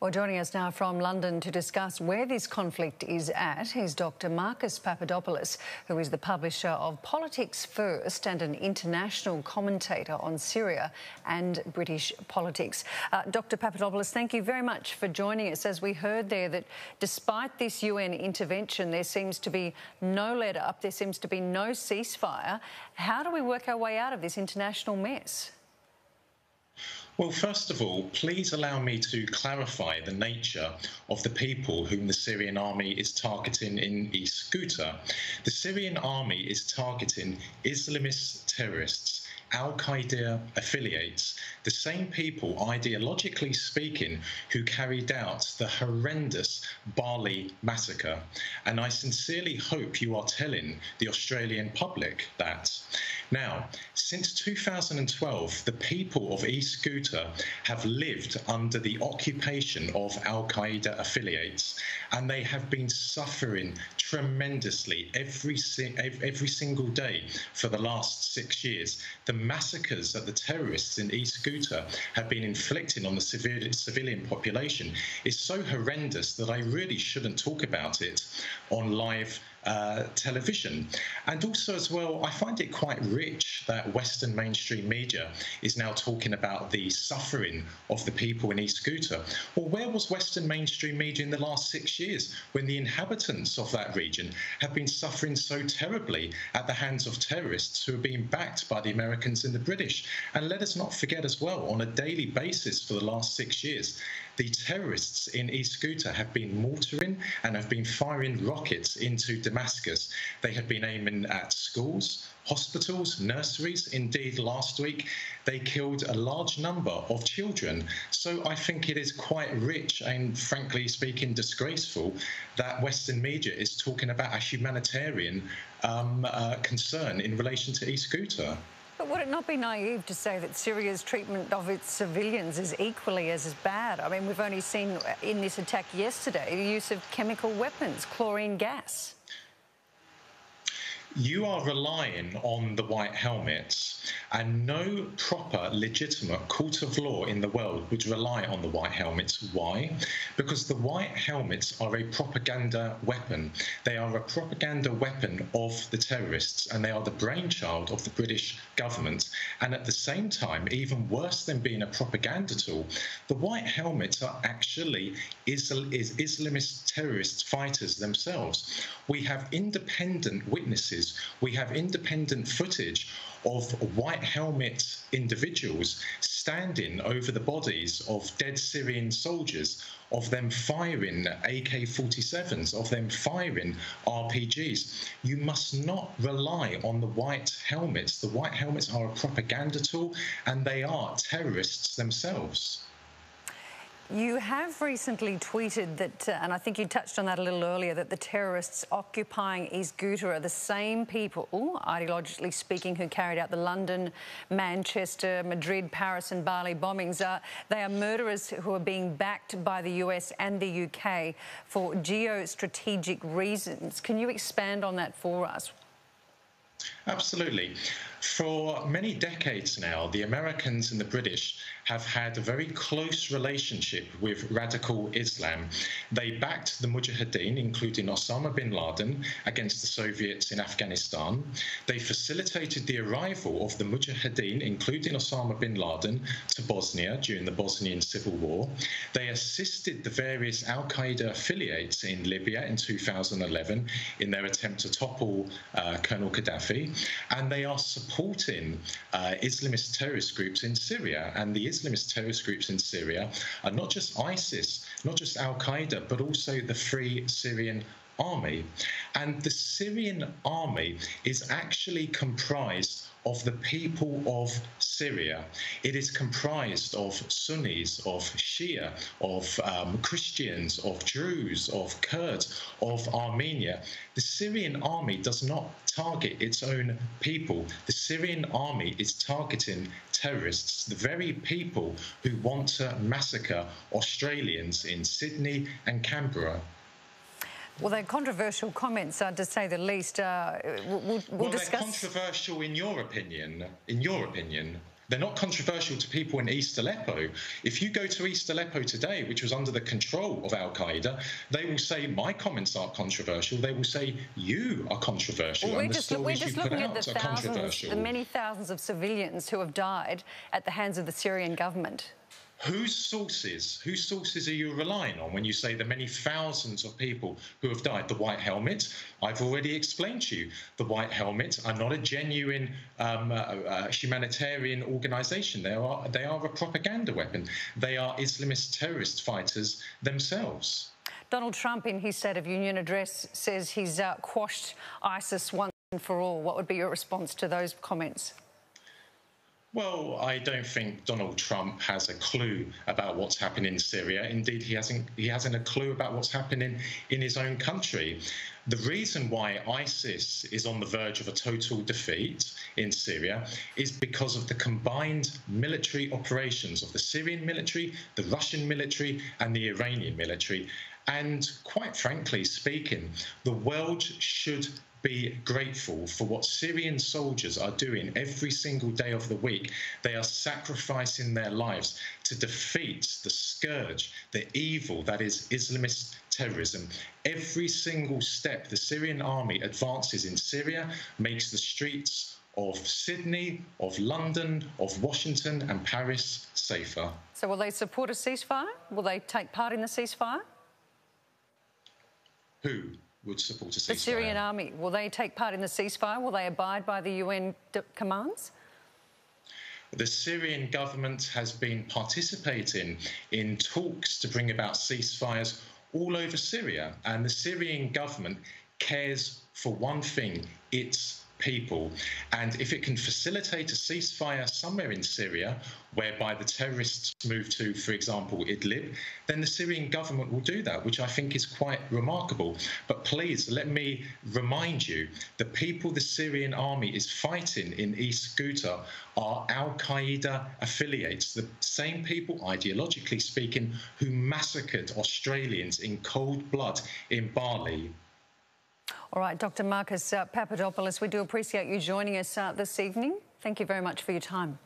Well, joining us now from London to discuss where this conflict is at is Dr. Marcus Papadopoulos, who is the publisher of Politics First and an international commentator on Syria and British politics. Dr. Papadopoulos, thank you very much for joining us. As we heard there, that despite this UN intervention, there seems to be no let-up, there seems to be no ceasefire. How do we work our way out of this international mess? Well, first of all, please allow me to clarify the nature of the people whom the Syrian army is targeting in East Ghouta. The Syrian army is targeting Islamist terrorists, Al-Qaeda affiliates, the same people, ideologically speaking, who carried out the horrendous Bali massacre. And I sincerely hope you are telling the Australian public that. Now, since 2012, the people of East Ghouta have lived under the occupation of Al-Qaeda affiliates, and they have been suffering tremendously every single day for the last 6 years. The massacres that the terrorists in East Ghouta have been inflicting on the civilian population is so horrendous that I really shouldn't talk about it on live television. And also as well, I find it quite rich that Western mainstream media is now talking about the suffering of the people in East Ghouta. Well, where was Western mainstream media in the last 6 years when the inhabitants of that region have been suffering so terribly at the hands of terrorists who are being backed by the Americans and the British? And let us not forget as well, on a daily basis for the last 6 years, the terrorists in East Ghouta have been mortaring and have been firing rockets into Damascus. They have been aiming at schools, hospitals, nurseries. Indeed, last week, they killed a large number of children. So I think it is quite rich and, frankly speaking, disgraceful that Western media is talking about a humanitarian concern in relation to East Ghouta. But would it not be naive to say that Syria's treatment of its civilians is equally as bad? I mean, we've only seen in this attack yesterday the use of chemical weapons, chlorine gas. You are relying on the white helmets, and no proper, legitimate court of law in the world would rely on the white helmets. Why? Because the white helmets are a propaganda weapon. They are a propaganda weapon of the terrorists, and they are the brainchild of the British government. And at the same time, even worse than being a propaganda tool, the white helmets are actually Islamist terrorist fighters themselves. We have independent witnesses. We have independent footage of white helmet individuals standing over the bodies of dead Syrian soldiers, of them firing AK-47s, of them firing RPGs. You must not rely on the white helmets. The white helmets are a propaganda tool, and they are terrorists themselves. You have recently tweeted that, and I think you touched on that a little earlier, that the terrorists occupying East Ghouta are the same people, ideologically speaking, who carried out the London, Manchester, Madrid, Paris and Bali bombings. They are murderers who are being backed by the US and the UK for geostrategic reasons. Can you expand on that for us? Absolutely. For many decades now, the Americans and the British have had a very close relationship with radical Islam. They backed the Mujahideen, including Osama bin Laden, against the Soviets in Afghanistan. They facilitated the arrival of the Mujahideen, including Osama bin Laden, to Bosnia during the Bosnian Civil War. They assisted the various Al-Qaeda affiliates in Libya in 2011 in their attempt to topple Colonel Gaddafi. And they are supporting Islamist terrorist groups in Syria. And the Islamist terrorist groups in Syria are not just ISIS, not just Al-Qaeda, but also the Free Syrian Army. And the Syrian army is actually comprised of the people of Syria. It is comprised of Sunnis, of Shia, of Christians, of Druze, of Kurds, of Armenia. The Syrian army does not target its own people. The Syrian army is targeting terrorists, the very people who want to massacre Australians in Sydney and Canberra. Well, they're controversial comments, to say the least. We'll discuss. They're controversial in your opinion. In your opinion. They're not controversial to people in East Aleppo. If you go to East Aleppo today, which was under the control of Al-Qaeda, they will say, my comments aren't controversial. They will say, you are controversial, well, and the stories you put out are controversial. The many thousands of civilians who have died at the hands of the Syrian government. Whose sources are you relying on when you say the many thousands of people who have died? The White Helmet, I've already explained to you. The White Helmet are not a genuine humanitarian organisation. They are a propaganda weapon. They are Islamist terrorist fighters themselves. Donald Trump, in his State of Union address, says he's quashed ISIS once and for all. What would be your response to those comments? Well, I don't think Donald Trump has a clue about what's happening in Syria. Indeed, he hasn't a clue about what's happening in his own country. The reason why ISIS is on the verge of a total defeat in Syria is because of the combined military operations of the Syrian military, the Russian military, and the Iranian military. And quite frankly speaking, the world should be grateful for what Syrian soldiers are doing every single day of the week. They are sacrificing their lives to defeat the scourge, the evil that is Islamist terrorism. Every single step the Syrian army advances in Syria makes the streets of Sydney, of London, of Washington and Paris safer. So will they support a ceasefire? Will they take part in the ceasefire? Who would support a ceasefire? The Syrian army. Will they take part in the ceasefire? Will they abide by the UN commands? The Syrian government has been participating in talks to bring about ceasefires all over Syria. And the Syrian government cares for one thing: its people. And if it can facilitate a ceasefire somewhere in Syria, whereby the terrorists move to, for example, Idlib, then the Syrian government will do that, which I think is quite remarkable. But please, let me remind you, the people the Syrian army is fighting in East Ghouta are Al-Qaeda affiliates, the same people, ideologically speaking, who massacred Australians in cold blood in Bali. All right, Dr. Marcus Papadopoulos, we do appreciate you joining us this evening. Thank you very much for your time.